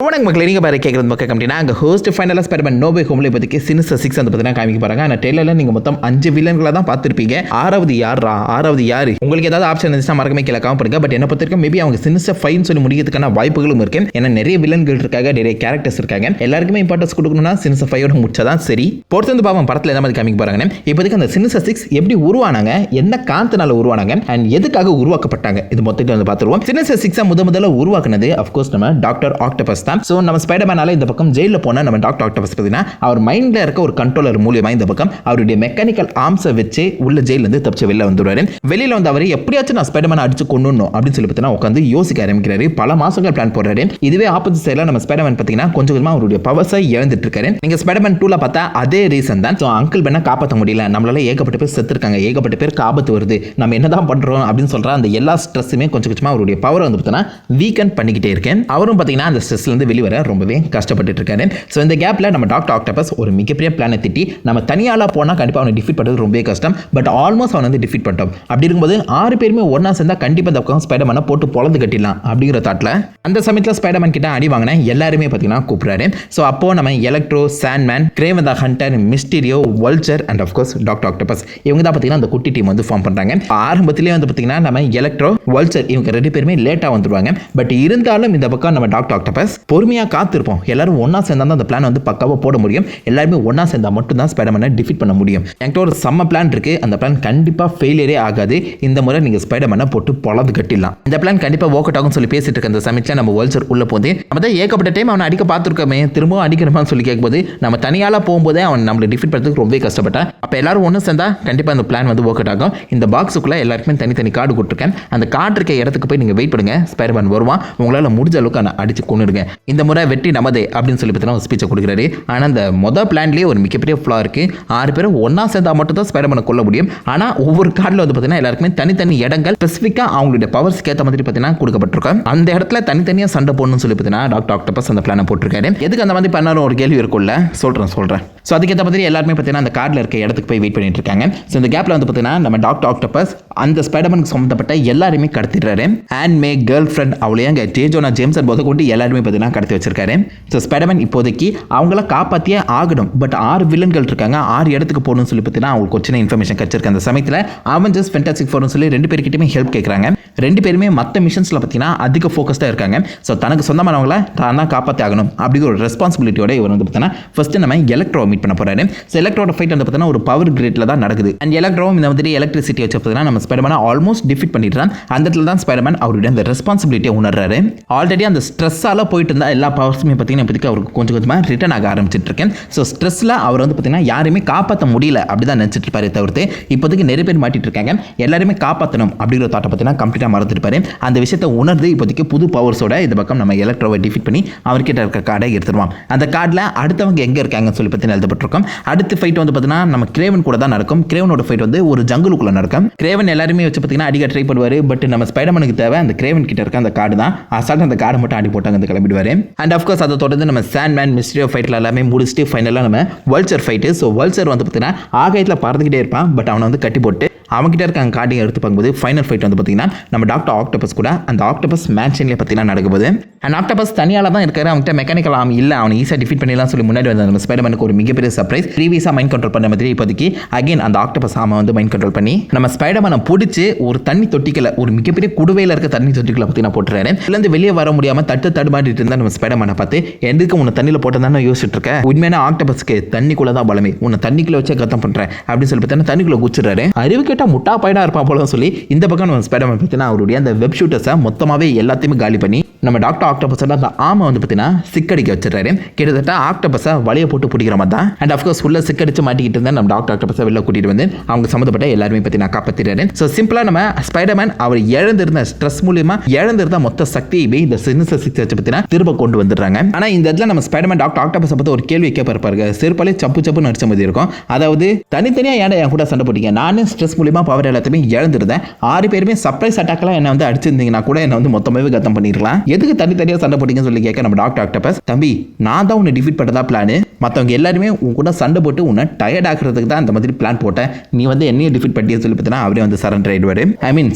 வணக்கம் மக்களே, நீங்கள் பாரு கேட்குறது மக்கள் கம்பெனி. நாங்கள் ஹோஸ்ட் ஃபைனலாக ஸ்பைடர்மேன் நோ வே ஹோம்ல இப்போதைக்கு சினிஸ்டர் 6 வந்து பார்த்தீங்கன்னா காமிக்க போகிறாங்க. ஆனால் டெய்லரில் நீங்கள் மொத்தம் 5 வில்லன்களை தான் பார்த்துருப்பீங்க. ஆறாவது யார் உங்களுக்கு ஏதாவது ஆப்ஷன் இருந்துச்சுன்னா மறக்கமே கீழே காமிப்படுங்க. பட் என்ன பொறுத்த வரைக்கும் மேபி அவங்க சினிஸ்டர் 5 சொல்லி முடிக்கிறதுக்கான வாய்ப்புகளும் இருக்கு. ஏன்னா நிறைய வில்லன்கள் இருக்காங்க, நிறைய கேரக்டர்ஸ் இருக்காங்க. எல்லாருக்குமே இம்பார்ட்டன்ஸ் கொடுக்கணும்னா சினிஸ்டர் 5 முடிச்சாதான் சரி. பொறுத்து வந்து பாவம் படத்தில் எந்த மாதிரி காமிக்க போகிறாங்க. இப்போதைக்கு அந்த சினிஸ்டர் 6 எப்படி உருவானாங்க, என்ன காரணத்தினால உருவானாங்க அண்ட் எதுக்காக உருவாக்கப்பட்டாங்க, இது மொத்தத்தை வந்து பார்த்துருவோம். சினிஸ்டர் 6 முதல்ல உருவாக்குனது அஃப்கோர்ஸ் நம்ம டாக்டர் ஆக்டோபஸ் தான். ஸோ நம்ம ஸ்பைடர்மேனால இந்த பக்கம் ஜெயிலில் போனால் நம்ம டாக்டர் ஆக்டோபஸ் பார்த்தீங்கன்னா அவர் மைண்டில் இருக்க ஒரு கண்ட்ரோலர் மூலியமாக இந்த பக்கம் அவருடைய மெக்கானிக்கல் ஆர்ம்ஸை வச்சு உள்ள ஜெயிலிருந்து தப்பிச்சு வெளில வந்துடுவாரு. வெளியில் வந்து அவர் எப்படியாச்சும் நான் ஸ்பைடர்மேனை அடிச்சு கொண்டுணும் அப்படின்னு சொல்லி பார்த்தீங்கன்னா உட்காந்து யோசிக்க ஆரம்பிக்கிறாரு. பல மாசங்கள் பிளான் போடுறாரு. இதுவே ஆப்போசிட் சைடில் நம்ம ஸ்பைடர்மேன் பார்த்தீங்கன்னா கொஞ்சம் கொஞ்சமாக அவருடைய பவர்ஸை இழந்துட்டு இருக்காரு. நீங்கள் ஸ்பைடர்மேன் 2ல பார்த்தா அதே ரீசன் தான். ஸோ அங்கிள் பெண்ணை காப்பாற்ற முடியல, நம்மளால ஏகப்பட்ட பேர் செத்துருக்காங்க, ஏகப்பட்ட பேருக்கு ஆபத்து வருது, நம்ம என்னதான் பண்றோம் அப்படின்னு சொல்ற அந்த எல்லா ஸ்ட்ரெஸ்ஸுமே கொஞ்சம் கொஞ்சமாக அவருடைய பவர் வந்து பார்த்தீங்கன்னா வீக்கன் பண்ணிக்கிட்டே இருக்கேன். அவரும் பார்த்தீங்கன்னா அந்த ஸ்ட்ரெஸ்லேருந்து வெளிவர ரொம்பவே கஷ்டப்பட்டு இருக்காரு. ஸோ இந்த கேப்ல நம்ம டாக்டர் ஆக்டோபஸ் ஒரு மிகப்பெரிய பிளானை திட்டி நம்ம தனியால போனா கண்டிப்பா அவனை டிஃபீட் பண்றது ரொம்ப கஷ்டம். பட் ஆல்மோஸ்ட் அவனை வந்து டிஃபீட் பண்ணிட்டோம். அப்படி இருக்கும்போது 6 பேருமே ஒன்னா சேர்ந்தா கண்டிப்பா இந்த பக்கம் ஸ்பைடர்மேனை போட்டு பொளந்து கட்டிடலாம் அப்படிங்கிற தாட்ல அந்த சமயத்தில் ஸ்பைடர்மேன் கிட்ட அடி வாங்கின எல்லாருமே பார்த்தீங்கன்னா கூப்பிடுறாரு. ஸோ அப்போ நம்ம Electro, Sandman, Kraven the Hunter, Mysterio, Vulture and of course Doctor Octopus இவங்க தான் பார்த்தீங்கன்னா அந்த குட்டி டீம் வந்து ஃபார்ம் பண்றாங்க. ஆரம்பத்திலேயே வந்து பார்த்தீங்கன்னா நம்ம எலக்ட்ரோ, வல்ச்சர் இவங்க 2 பேருமே லேட்டா வந்துருவாங்க. பட் இருந்தாலும் இந்த பக்கம் நம்ம டாக்டர் ஆக்டோபஸ் பொறுமையா காத்திருப்போம். எல்லாரும் ஒன்னா சேர்ந்தா அந்த பிளான் வந்து பக்காவா போட முடியும். எல்லாருமே ஒன்னா சேர்ந்தா மட்டும் தான் ஸ்பைடர்மேனை டிஃபீட் பண்ண முடியும். என்கிட்ட ஒரு செம்ம பிளான் இருக்கு. அந்த பிளான் கண்டிப்பா ஃபெயிலியரே ஆகாது. இந்த முறை நீங்க ஸ்பைடர்மேனை போட்டு பொளந்து கட்டிடலாம். இந்த பிளான் கண்டிப்பா ஒர்க் அவுட் ஆகும் சொல்லி பேசிட்டு இருக்க அந்த சமயத்தில் நம்ம வல்ச்சர் உள்ள போதே நம்ம தான் ஏகப்பட்ட டைம் அவனை அடிக்க பார்த்துருக்கோமே, திரும்பவும் அடிக்கிறமான்னு சொல்லி கேட்கும்போது நம்ம தனியால போகும்போதே அவன் நம்மளை டிஃபீட் பண்ணுறதுக்கு ரொம்ப கஷ்டப்பட்டான். அப்போ எல்லாரும் ஒன்று சேர்ந்தா கண்டிப்பா அந்த பிளான் வந்து ஒர்க் அவுட் ஆகும். இந்த பாக்ஸுக்குள்ள எல்லாருக்குமே தனித்தனி கார்டு கொடுத்துருக்கேன். அந்த கார்டு இருக்க இடத்துக்கு போய் நீங்க வெயிட் பண்ணுங்க, ஸ்பைடர்மேன் வருவான், உங்களால் முடிஞ்ச அளவுக்கு நான் அடிச்சு கொண்டுடுங்க. இந்த முறை வெற்றி நமதே அப்படின்னு சொல்லி பார்த்தீங்கன்னா ஸ்பீச்சை கொடுக்குறாரு. ஆனால் அந்த மொதல் பிளான்லேயே ஒரு மிகப்பெரிய ஃப்ளா இருக்கு. 6 பேரும் ஒன்னா சேர்ந்தா மட்டும் தான் ஸ்பைடர்மேனை கொல்ல முடியும். ஆனால் ஒவ்வொரு கார்டில் வந்து பார்த்தீங்கன்னா எல்லாருக்குமே தனித்தனி இடங்கள் ஸ்பெசிஃபிக்காக அவங்களுடைய பவர்ஸ்க்கு ஏற்ற மாதிரி பார்த்தீங்கன்னா கொடுக்கப்பட்டிருக்கும். அந்த இடத்துல தனித்தனியாக சண்டை போடணும்னு சொல்லி பார்த்தீங்கன்னா டாக்டர் ஆக்டோபஸ் அந்த பிளானை போட்டிருக்காரு. எதுக்கு அந்த மாதிரி பண்ணாலும் ஒரு கேள்வி இருக்கும்ல, சொல்றேன். ஸோ அதுக்கேற்ற மாதிரி எல்லாருமே பார்த்தீங்கன்னா அந்த கார்டில் இருக்க இடத்துக்கு போய் வெயிட் பண்ணிட்டு இருக்காங்க. ஸோ இந்த கேப்ல வந்து பார்த்தீங்கன்னா நம்ம டாக்டர் ஆக்டோபஸ் அந்த ஸ்பைடர்மேனுக்கு சம்பந்தப்பட்ட எல்லாருமே கடத்திடுறாரு. அண்ட் மே கேர்ள் ஃப்ரெண்ட் அவளையே அங்கே ஜேஜோனா ஜேம்சன் போதை கொண்டு எல்லாருமே பார்த்தீங்கன்னா கடத்தி வச்சிருக்காரு. ஸோ ஸ்பைடர்மேன் இப்போதைக்கு அவங்கள காப்பாற்றியே ஆகணும். பட் 6 வில்லன்கள் இருக்காங்க, 6 இடத்துக்கு போகணும்னு சொல்லி பார்த்தீங்கன்னா அவங்களுக்கு சின்ன இன்ஃபர்மேஷன் கிடைச்சிருக்கு. அந்த சமயத்தில் அவெஞ்சர்ஸ் ஃபென்டாஸ்டிக் ஃபோர்னு சொல்லி 2 பேர்கிட்டயுமே ஹெல்ப் கேட்குறாங்க. 2 பேருமே மற்ற மிஷன்ஸில் பார்த்தீங்கன்னா அதிக ஃபோக்கஸ்டாக இருக்காங்க. ஸோ தனக்கு சொந்தமானவங்களை தான் தான் காப்பாற்றி ஆகணும் அப்படிங்கிற ஒரு ரெஸ்பான்சிபிலிட்டியோட இவர் வந்து பார்த்தீங்கன்னா ஃபர்ஸ்ட் நம்ம எலக்ட்ரோ மீட் பண்ண போறாரு. ஸோ எலக்ட்ரோட ஃபைட் வந்து பார்த்தீங்கன்னா ஒரு பவர் கிரேட்ல தான் நடக்குது. அண்ட் எலக்ட்ரோ இந்த மாதிரி எலக்ட்ரிசிட்டி வச்சு பார்த்தீங்கன்னா நம்ம ஸ்பைடர்மேனை ஆல்மோஸ்ட் டிஃபீட் பண்ணிடுறான். அந்த இடத்துல தான் ஸ்பைடர்மேன் அவருடைய அந்த ரெஸ்பான்சிபிலிட்டியை உணர்றாரு. ஆல்ரெடி அந்த ஸ்ட்ரெஸ்ஸால போயிட்டு இருந்தா எல்லா பவர்ஸுமே பார்த்தீங்கன்னா இப்போதைக்கு அவருக்கு கொஞ்சம் கொஞ்சமாக ரிட்டர்ன் ஆக ஆரம்பிச்சிட்டு இருக்கேன். ஸோ ஸ்ட்ரெஸ்ல அவர் வந்து பார்த்தீங்கன்னா யாருமே காப்பாற்ற முடியல அப்படிதான் நினைச்சிட்டு இருப்பாரு. தவிர்த்து இப்போதைக்கு நிறைய பேர் மாட்டிட்டு இருக்காங்க, எல்லாருமே காப்பாற்றணும் அப்படிங்கிற தாட்டை பார்த்தீங்கன்னா கம்ப்ளீட்டாக மறந்துருப்பாரு. அந்த விஷயத்தை உணர்ந்து இப்போதைக்கு புது பவர்ஸோட இந்த பக்கம் நம்ம எலக்ட்ரோவை டிஃபீட் பண்ணி அவர்கிட்ட இருக்க கார்டை எடுத்துருவான். அந்த கார்டில் அடுத்தவங்க எங்கே இருக்காங்கன்னு சொல்லி பார்த்தீங்கன்னா எழுதப்பட்டிருக்கும். அடுத்த ஃபைட் வந்து பார்த்தீங்கன்னா நம்ம கிரேவன் கூட தான் நடக்கும். கிரேவனோட ஃபைட் வந்து ஒரு ஜங்குலுக்குள்ள நடக்கும். கிரேவன் எல்லாருமே வச்சு பார்த்தீங்கன்னா அடிக்க ட்ரை பண்ணுவார். பட் நம்ம ஸ்பைடர்மேனுக்கு தேவை அந்த கிரேவன் கிட்ட இருக்க அந்த கார்டு தான். அசால்ட் அந்த கார்டு மட்டும் அடி போட்டாங்க, அந்த கிளம்பிடுவார். அண்ட் ஆஃப்கோர்ஸ் அதை தொடர்ந்து நம்ம சாண்ட்மேன், மிஸ்டீரியோ ஃபைட்ல எல்லாமே முடிச்சுட்டு ஃபைனலாக நம்ம வல்ச்சர் ஃபைட்டு. ஸோ வல்ச்சர் வந்து பார்த்தீங்கன்னா ஆகாயத்தில் பறந்துக்கிட்டே இருப்பான். பட் அவனை வந்து கட்டி போட்டு அவங்ககிட்ட இருக்க அந்த கார்டையும் எடுத்து பார்க்கும்போது ஃபைனல் ஃபைட் வந்து பார்த்தீங்கன்னா நம்ம டாக்டர் ஆக்டோபஸ் கூட அந்த ஆக்டோபஸ் மேன்ஷன்லேயே பார்த்தீங்கன்னா நடக்கும்போது அண்ட் ஆக்டோபஸ் தனியால தான் இருக்காரு. அவங்ககிட்ட மெக்கானிக்கல் ஆம் இல்லை, அவனை ஈஸியாக டிஃபீட் பண்ணிடலாம் சொல்லி முன்னாடி வந்து நம்ம ஸ்பைடர்மேனுக்கு ஒரு மிகப்பெரிய சர்ப்ரைஸ். ப்ரீவியஸாக மைண்ட் கண்ட்ரோல் பண்ண மாதிரி இப்போதைக்கு அகைன் அந்த ஆக்டோபஸ் ஆமை வந்து மைண்ட் கண்ட்ரோல் பண்ணி நம்ம ஸ்பைடர்மேனை பிடிச்சி ஒரு தண்ணி தொட்டிக்கல, ஒரு மிகப்பெரிய குடுவையில் இருக்க தண்ணி தொட்டிக்கல பார்த்தீங்கன்னா போட்டுறாரு. இதுலேருந்து வெளியே வர முடியாமல் தடுமாட்டிட்டு இருந்தால் நம்ம ஸ்பைடர்மேனை பார்த்து எதுக்கு உன்னை தண்ணியில் போட்டதானே யோசிச்சுட்டு இருக்கேன், உண்மையான ஆக்டோபஸ்க்கு தண்ணிக்குள்ள தான் பலமே, உன்னை தண்ணிக்குள்ள வச்சே கத்தம் பண்ணுறேன் அப்படின்னு சொல்லி பார்த்தீங்கன்னா தண்ணிக்குள்ள குச்சிடுறாரு. அறிவு கேட்டால் முட்டா பையனா இருப்பான் போல சொல்லி இந்த பக்கம் நம்ம ஸ்பைடர்மேன் பார்த்தீங்கன்னா அவருடைய அந்த வெப் ஷூட்டர்ஸை மொத்தமாகவே எல்லாத்தையுமே காலி பண்ணி நம்ம டாக்டர் ஆக்டோபஸோட அந்த ஆமை வந்து பார்த்தீங்கன்னா சிக்கடிக்க வச்சிடறாரு. கிட்டத்தட்ட ஆக்டோபஸை வலையை போட்டு பிடிக்கிற மாதிரி தான். அண்ட் ஆஃப்கோர்ஸ் உள்ள சிக்கடிச்சு மாட்டிக்கிட்டு இருந்தால் நம்ம டாக்டர் ஆக்டோபஸை வெளில கூட்டிட்டு வந்து அவங்க சம்மந்தப்பட்ட எல்லாருமே பார்த்தீங்கன்னா காப்பாற்றிடுறாரு. ஸோ சிம்பிளாக நம்ம ஸ்பைடர்மேன் அவர் இழந்திருந்த ஸ்ட்ரெஸ் மூலியமா இழந்திருந்த மொத்த சக்தியை இந்த சினிஸ்டர் 6 வச்சு பார்த்தீங்கன்னா திரும்ப கொண்டு வந்துடுறாங்க. ஆனால் இந்த இடத்துல நம்ம ஸ்பைடர்மேன் டாக்டர் ஆக்டோபஸை பற்றி ஒரு கேள்வி கேட்பாரு. செருப்பாலே சப்பு நடிச்ச மாதிரி இருக்கும். அதாவது தனித்தனியாக ஏன் என் கூட சண்டை போட்டீங்க, நானும் ஸ்ட்ரெஸ் மூலியமா பவர் எல்லாத்தையுமே இழந்திருந்தேன். 6 பேருமே சர்ப்ரைஸ் அட்டாக்லாம் என்ன வந்து அடிச்சிருந்தீங்கன்னா கூட என்ன வந்து மொத்தமாகவே கத்தம் பண்ணிருக்கலாம். எதுக்கு தனித்தனியாக சண்டை போட்டீங்கன்னு சொல்லி கேட்க நம்ம டாக்டர் ஆக்டோபஸ், தம்பி நான் தான் உன்னை டிஃபீட் பண்ணதா பிளான், மற்றவங்க எல்லாருமே உன் கூட சண்டை போட்டு உன்னை டயர்ட் ஆகிறதுக்கு தான் அந்த மாதிரி பிளான் போட்டேன், நீ வந்து என்னையும் டிஃபீட் பண்ணிட்டு சொல்லி பார்த்தீங்கன்னா அவரே வந்து சரண்டர் ஆயிடுவாரு. ஐ மீன்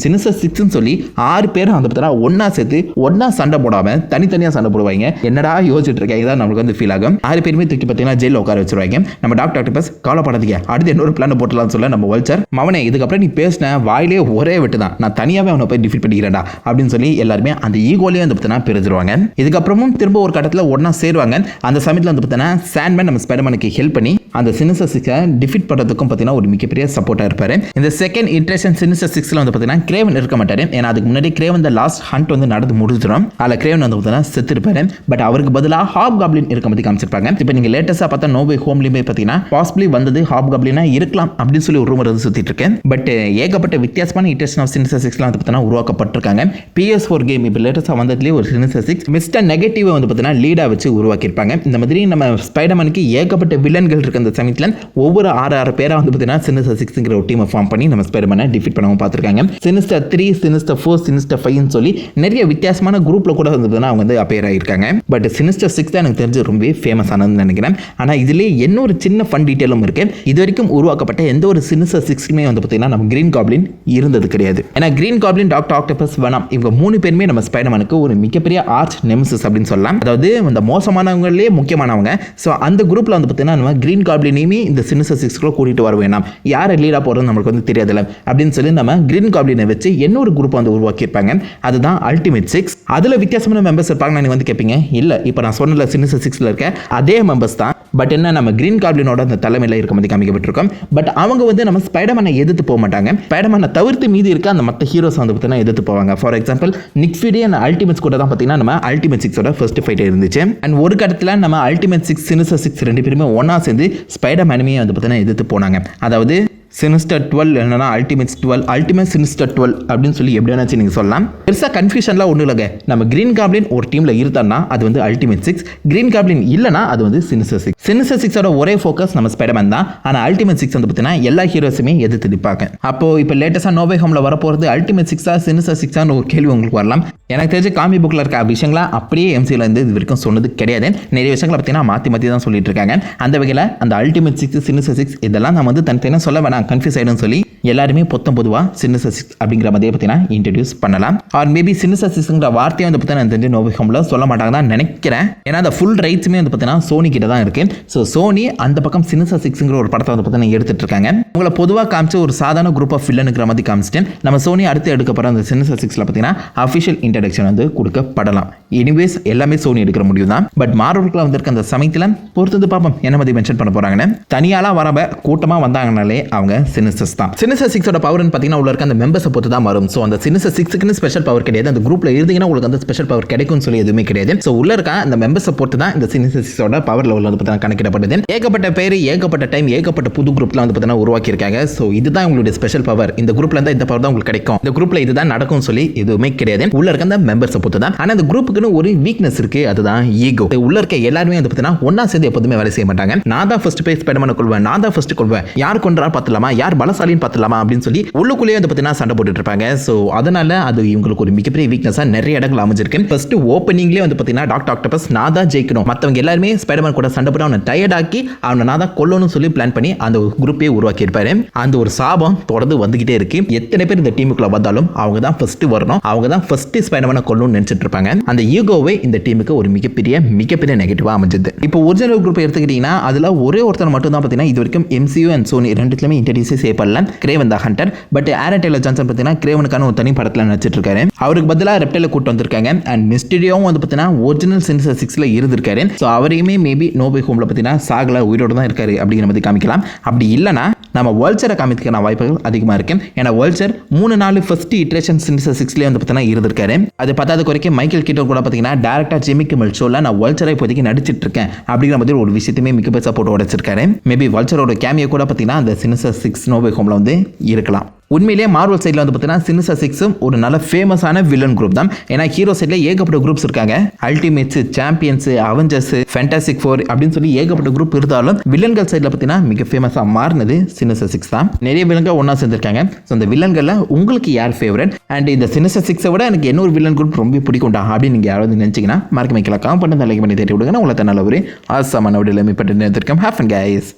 சினிசர் 6ன்னு சொல்லி 6 பேர் வந்து பார்த்தீங்கன்னா ஒன்னா சேர்த்து ஒன்னா சண்டை போடாம தனித்தனியாக சண்டை போடுவாங்க. என்னடா யோசிச்சுட்டு இருக்கேன், இதான் நம்மளுக்கு வந்து ஃபீல் ஆகும். 6 பேருமே தூக்கி பார்த்தீங்கன்னா ஜெயிலில் உட்கார வச்சிருவாங்க. நம்ம டாக்டர் ஆக்டோபஸ் கவலைப்படாதீங்க, அடுத்து இன்னொரு பிளான் போட்டலாம்னு சொல்ல நம்ம வல்ச்சர், மவனே இதுக்கப்புறம் நீ பேசின வாயிலே ஒரே வெட்டு தான், நான் தனியாகவே அவனை போய் டிஃபீட் பண்ணிக்கிறேன்டா அப்படின்னு சொல்லி எல்லாருமே அந்த ஈகோலேயே வந்து பார்த்தீங்கன்னா பிரிஞ்சிருவாங்க. இதுக்கப்புறமும் திரும்ப ஒரு கட்டத்தில் ஒன்னா சேருவாங்க. அந்த சமயத்தில் வந்து பார்த்தீங்கன்னா சாண்ட்மேன் நம்ம ஸ்பைடர்மேனுக்கு ஹெல்ப் பண்ணி அந்த சினிசர் 6 டிஃபீட் பண்ணுறதுக்கும் பார்த்தீங்கன்னா ஒரு மிகப்பெரிய சப்போர்ட்டாக இருப்பார். இந்த செகண்ட் இன்ட்ரேஷன் சினிசர் 6ல் வந்து பார்த்தீங்கன்னா கிரேவன் இருக்க மாட்டார். ஏன்னா அதுக்கு முன்னாடி கிரேவன் த லாஸ்ட் ஹண்ட் வந்து நடந்து முடிஞ்சிடும். அதில் கிரேவன் வந்து பார்த்தீங்கன்னா செத்து இருப்பார். பட் அவருக்கு பதிலாக ஹாப் காப்ளின் இருக்க பற்றி காமிச்சிருப்பாங்க. இப்போ நீங்கள் லேட்டஸ்ட்டாக பார்த்தா நோ வே ஹோம்லேயுமே பார்த்தீங்கன்னா பாசிபிளி வந்தது ஹாப் காப்ளினா இருக்கலாம் அப்படின்னு சொல்லி ஒரு ரூமர் வந்து சுற்றிட்டு இருக்கேன். பட் ஏகப்பட்ட வித்தியாசமான இன்ட்ரேஷன் ஆஃப் சினிசர் 6 வந்து பார்த்தீங்கன்னா உருவாக்கப்பட்டிருக்காங்க. PS4 கேம் இப்போ லேட்டஸ்ட்டாக வந்ததுலேயே ஒரு சினிசர் 6 மிஸ்டர் நெகட்டிவ் வந்து பார்த்தீங்கன்னா லீடாக வச்சு உருவாக்கியிருப்பாங்க. இந்த மாதிரி நம்ம ஸ்பைடர்மேனுக்கு ஏகப்பட்ட வில்லன்கள் இருக்க அந்த சமயத்தில் ஒவ்வொரு 6 பேராக வந்து பார்த்தீங்கன்னா சினிஸ்டர் 6ங்கிற ஒரு டீமை ஃபார்ம் பண்ணி நம்ம ஸ்பைடர்மேனை டிஃபீட் பண்ணவும் பார்த்துருக்காங்க. சினிஸ்டர் 3, சினிஸ்டர் 4, சினிஸ்டர் 5ன்னு சொல்லி நிறைய வித்தியாசமான குரூப்பில் கூட வந்து அவங்க வந்து அப்பேர் ஆகியிருக்காங்க. பட் சினிஸ்டர் 6 தான் எனக்கு தெரிஞ்சு ரொம்ப ஃபேமஸ் ஆனதுன்னு நினைக்கிறேன். ஆனால் இதிலே என்ன ஒரு சின்ன ஃபன் டீட்டெயிலும் இருக்கு. இது வரைக்கும் உருவாக்கப்பட்ட எந்த ஒரு சினிஸ்டர் 6மே வந்து பார்த்தீங்கன்னா நம்ம கிரீன் காப்ளின் இருந்தது கிடையாது. ஏன்னா green goblin, doctor octopus, venom இவங்க 3 பேருமே நம்ம ஸ்பைடர்மேனுக்கு ஒரு மிகப்பெரிய ஆர்ச் நெமெசிஸ் அப்படின்னு சொல்லலாம். அதாவது இந்த மோசமானவங்களே முக்கியமானவங்க. ஸோ அந்த குரூப்பில் வந்து பார்த்தீங்கன்னா நம்ம கிரீன் காப்ளினையுமே இந்த சினிசர் 6 கூட்டிட்டு வர வேணாம், யார் லீடாக போகிறது நம்மளுக்கு வந்து தெரியாதுல்ல அப்படின்னு சொல்லி நம்ம கிரீன் காப்ளினை வச்சு இன்னொரு குரூப் வந்து உருவாக்கியிருப்பாங்க. அதுதான் அல்டிமேட் 6. அதில் வித்தியாசமான மெம்பர்ஸ் இருப்பாங்க. நான் வந்து கேட்பீங்க, இல்லை இப்போ நான் சொன்னல சினிசர் 6ல் இருக்க அதே மெம்பர்ஸ் தான். பட் என்ன நம்ம கிரீன் காப்ளினோட அந்த தலைமையில் இருக்க மாதிரி காமிக்கப்பட்டிருக்கோம். பட் அவங்க வந்து நம்ம ஸ்பைடர்மேனை எதிர்த்து போக மாட்டாங்க. ஸ்பைடர்மேனை தவிர்த்து மீதி இருக்க அந்த மற்ற ஹீரோஸ் வந்து பார்த்தீங்கன்னா எதிர்த்து போவாங்க. For example Nick Fury and Ultimates கூட தான் பார்த்தீங்கன்னா நம்ம அல்டிமேட் 6ஓட ஃபர்ஸ்ட் ஃபைட் இருந்துச்சு. அண்ட் ஒரு கட்டத்தில் நம்ம அல்டிமேட் 6, சினிசர் 6 2 பேருமே ஒன்றா சேர்ந்து ஸ்பைடர்மேனுமே வந்து பார்த்தீங்கன்னா எதிர்த்து போனாங்க. அதாவது சினிஸ்டர் 12 என்னன்னா அல்டிமேட்ஸ் 12, அல்டிமேட் சினிஸ்டர் 12 அப்படின்னு சொல்லி எப்படி வேணாச்சு நீங்கள் சொல்லலாம். பெருசாக கன்ஃபியூஷன்லாம் ஒன்றும் இல்லைங்க. நம்ம கிரீன் காப்ளின் ஒரு டீமில் இருந்தான்னா அது வந்து அல்டிமேட் 6, கிரீன் காப்ளின் இல்லைனா அது வந்து சினிஸ்டர் 6. சினிஸ்டர் 6ஓட ஒரே ஃபோக்கஸ் நம்ம ஸ்பைடர்மேன் தான். ஆனால் அல்டிமேட் 6 வந்து பார்த்தீங்கன்னா எல்லா ஹீரோஸுமே எதிர்த்து நிற்பாங்க. அப்போ இப்போ லேட்டஸ்ட்டாக நோ வே ஹோமில் வரப்போகிறது அல்டிமேட் 6ஆ சினிஸ்டர் 6ஆன்னு ஒரு கேள்வி உங்களுக்கு வரலாம். எனக்கு தெரிஞ்ச காமி புக்கில் இருக்க விஷயங்களா அப்படியே MCUல இருந்து இது வரைக்கும் சொன்னது கிடையாது. நிறைய விஷயங்களை பார்த்தீங்கன்னா மாற்றி தான் சொல்லிட்டு இருக்காங்க. அந்த வகையில் அந்த அல்டிமேட் 6, சினிஸ்டர் 6 இதெல்லாம் நம்ம வந்து தனித்தனியாக சொல்ல வேணாம், கன்ஃபியூஸ் ஆகிடும் சொல்லி எல்லாருமே பொதுவாக சினிஸ்டர் 6 அப்படிங்கிற மாதிரியே பார்த்தீங்கன்னா இன்ட்ரடியூஸ் பண்ணலாம். ஆர் மேபி சினிஸ்டர் 6ங்கிற வார்த்தையை வந்து பார்த்தீங்கன்னா தெரிஞ்சு நோ வே ஹோமில் சொல்ல மாட்டாங்க தான் நினைக்கிறேன். ஏன்னா அந்த ஃபுல் ரைட்ஸுமே வந்து பார்த்தீங்கன்னா சோனி கிட்ட தான் இருக்கு. ஸோ சோனி அந்த பக்கம் சினிஸ்டர் 6ங்கிற ஒரு படத்தை வந்து பார்த்தீங்கன்னா எடுத்துட்டு இருக்காங்க. உங்களை பொதுவாக காமிச்சு ஒரு சாதாரண குரூப் ஆஃப் வில்லனுங்கிற மாதிரி காமிச்சிட்டு நம்ம சோனி அடுத்து எடுக்கப்படுற அந்த சினிஸ்டர் 6ல பார்த்தீங்கன்னா அஃபிஷியல் இன்ட்ரடக்ஷன் வந்து கொடுக்கப்படலாம். எனிவேஸ் எல்லாமே சோனி எடுக்கிற முடியும் தான். பட் மார்வலுக்குள்ள வந்திருக்க அந்த சமயத்தில் பொறுத்தது பார்ப்போம் என்ன மாதிரி மென்ஷன் பண்ண போறாங்கன்னு. தனியாலாம் வரப்ப கூட்டமாக வந்தாங்கனாலே அவங்க சினிஸ்டர்ஸ் தான். சினிஸ்டர் 6ஓட பவர்னு பார்த்தீங்கன்னா உள்ள இருக்க அந்த மெம்பர்ஸை பொறுத்து தான் வரும். ஸோ அந்த சினிஸ்டர் 6க்குன்னு ஸ்பெஷல் பவர் கிடையாது. அந்த குரூப்ல இருந்தீங்கன்னா உங்களுக்கு அந்த ஸ்பெஷல் பவர் கிடைக்கும்னு சொல்லி எதுவுமே கிடையாது. ஸோ உள்ள இருக்க அந்த மெம்பர்ஸை பொறுத்து தான் இந்த சினிஸ்டர் 6ஓட பவர் லெவல் வந்து பார்த்தீங்கன்னா கணக்கிடப்படுது. ஏகப்பட்ட பேர், ஏகப்பட்ட டைம், ஏகப்பட்ட புது குரூப்ல வந்து பார்த்தீங்கன்னா உருவாக்கியிருக்காங்க. ஸோ இதுதான் உங்களுடைய ஸ்பெஷல் பவர். இந்த குரூப்ல இருந்தால் இந்த பவர் தான் உங்களுக்கு கிடைக்கும், இந்த குரூப்ல இதுதான் நடக்கும் சொல்லி எதுவுமே கிடையாது. உள்ள இருக்க அந்த மெம்பர்ஸை பொறுத்து தான். ஆனால் அந்த குரூப்புக்குன்னு ஒரு வீக்னஸ் இருக்கு, அதுதான் ஈகோ. உள்ள இருக்க எல்லாருமே வந்து பார்த்தீங்கன்னா ஒன்னா சேர்ந்து எப்போதுமே வேலை செய்ய மாட்டாங்க. நான் தான் ஃபர்ஸ்ட் போய் ஸ்பைடர்மேனை கொள்வேன், நான் தான் ஃபர்ஸ்ட் கொள்வேன், யார் கொன்றா பார்த்துலாமா, யார் பலசாலின்னு பார்த்துலாமா அப்படின்னு சொல்லி உள்ளுக்குள்ளேயே வந்து பார்த்தீங்கன்னா சண்டை போட்டுட்டு இருப்பாங்க. ஸோ அதனால அது இவங்களுக்கு ஒரு மிகப்பெரிய வீக்னஸாக நிறைய இடங்கள் அமைஞ்சிருக்கு. ஃபர்ஸ்ட் ஓப்பனிங்லேயே வந்து பார்த்தீங்கன்னா டாக்டர் ஆக்டோபஸ் நான் தான் ஜெயிக்கணும், மற்றவங்க எல்லாருமே ஸ்பைடர்மேன் கூட சண்டை போட்டு அவனை டயர்ட் ஆக்கி அவனை நான் தான் கொல்லணும்னு சொல்லி பிளான் பண்ணி அந்த குரூப்பே உருவாக்கி இருப்பாரு. அந்த ஒரு சாபம் தொடர்ந்து வந்துகிட்டே இருக்கு. எத்தனை பேர் இந்த டீமுக்குள்ள வந்தாலும் அவங்க தான் ஃபர்ஸ்ட் வரணும், அவங்க தான் ஃபர்ஸ்ட் ஸ்பைடர்மேனை கொல்லணும்னு நினைச்சிட்டு இருப்பாங்க. அந்த ஈகோவே இந்த டீமுக்கு ஒரு மிகப்பெரிய நெகட்டிவா அமைஞ்சது. இப்போ ஒரிஜினல் குரூப் எடுத்துக்கிட்டீங்கன்னா அதுல ஒரே ஒருத்தர் மட்டும் தான் பார்த்தீங்கன்னா இது வரைக்கும் MCU அண்ட் சோனி ரெண்டுத்துலயுமே இன்ட்ரடியூஸ் செய்யப்படல, Kraven the hunter. But Aaron Taylor Johnson பார்த்தீங்கன்னா கிரேவனுக்கான ஒரு தனி படத்தில் நடிச்சிட்டு இருக்காரு. அவருக்கு பதிலாக ரெப்டைல கூட்டு வந்திருக்காங்க. அண்ட் மிஸ்டீரியோவும் வந்து பார்த்தீங்கன்னா ஒரிஜினல் சினிசர் 6ல இருந்திருக்காரு. ஸோ அவரையுமே மேபி நோ வே ஹோம்ல பார்த்தீங்கன்னா சாகல உயிரோடு தான் இருக்காரு அப்படிங்கிற மாதிரி காமிக்கலாம். அப்படி இல்லைனா நம்ம வல்ச்சரை காமிக்கிறதுக்கான வாய்ப்புகள் அதிகமாக இருக்கு. ஏன்னா வல்ச்சர் 3-4 ஃபர்ஸ்ட் இட்ரேஷன் சினிசர் 6லேயே வந்து பார்த்தீங்கன்னா இருந்திருக்காரு. அது பத்தாவது குறைக்கும் மைக்கேல் கீட்டோ கூட பார்த்தீங்கன்னா டேரக்டா ஜிம்மி கிமெல் ஷோல நான் வல்ச்சரை இப்போதைக்கு நடிச்சிட்டு இருக்கேன் அப்படிங்கிற மாதிரி ஒரு விஷயத்தையுமே மிக பெருசாக போட்டு உடைச்சிருக்காரு. மேபி வல்ச்சரோட கேமியோ கூட பார்த்தீங்கன்னா அந்த சினிசர் சினிஸ்டர் 6 நோ வே ஹோமில் வந்து இருக்கலாம். உண்மையிலேயே மார்வல் சைடில் வந்து பார்த்தீங்கன்னா சினிஸ்டர் 6 ஒரு நல்ல ஃபேமஸான வில்லன் குரூப் தான். ஏன்னா ஹீரோ சைடில் ஏகப்பட்ட குரூப்ஸ் இருக்காங்க. Ultimates, champions, Avengers, fantastic four அப்படின்னு சொல்லி ஏகப்பட்ட குரூப் இருந்தாலும் வில்லன்கள் சைடில் பார்த்தீங்கன்னா மிக ஃபேமஸாக மாறினது சினிஸ்டர் 6 தான். நிறைய வில்லன்கள் ஒன்றா சேர்ந்துருக்காங்க. ஸோ அந்த வில்லன்களில் உங்களுக்கு யார் ஃபேவரட் அண்ட் இந்த சினிஸ்டர் 6 விட எனக்கு என்ன ஒரு வில்லன் குரூப் ரொம்ப பிடிக்கும்டா அப்படின்னு நீங்கள் யாராவது நினச்சிங்கன்னா மறக்க வைக்கலாம். காம் பண்ணி லைக் பண்ணி தேடி விடுங்க. உங்களை நல்ல ஒரு ஆசமான விடையில் மீப்பட்டு நிறுத்திருக்கேன். Have fun guys.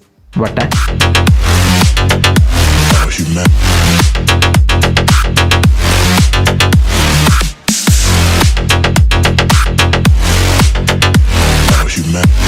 What a man.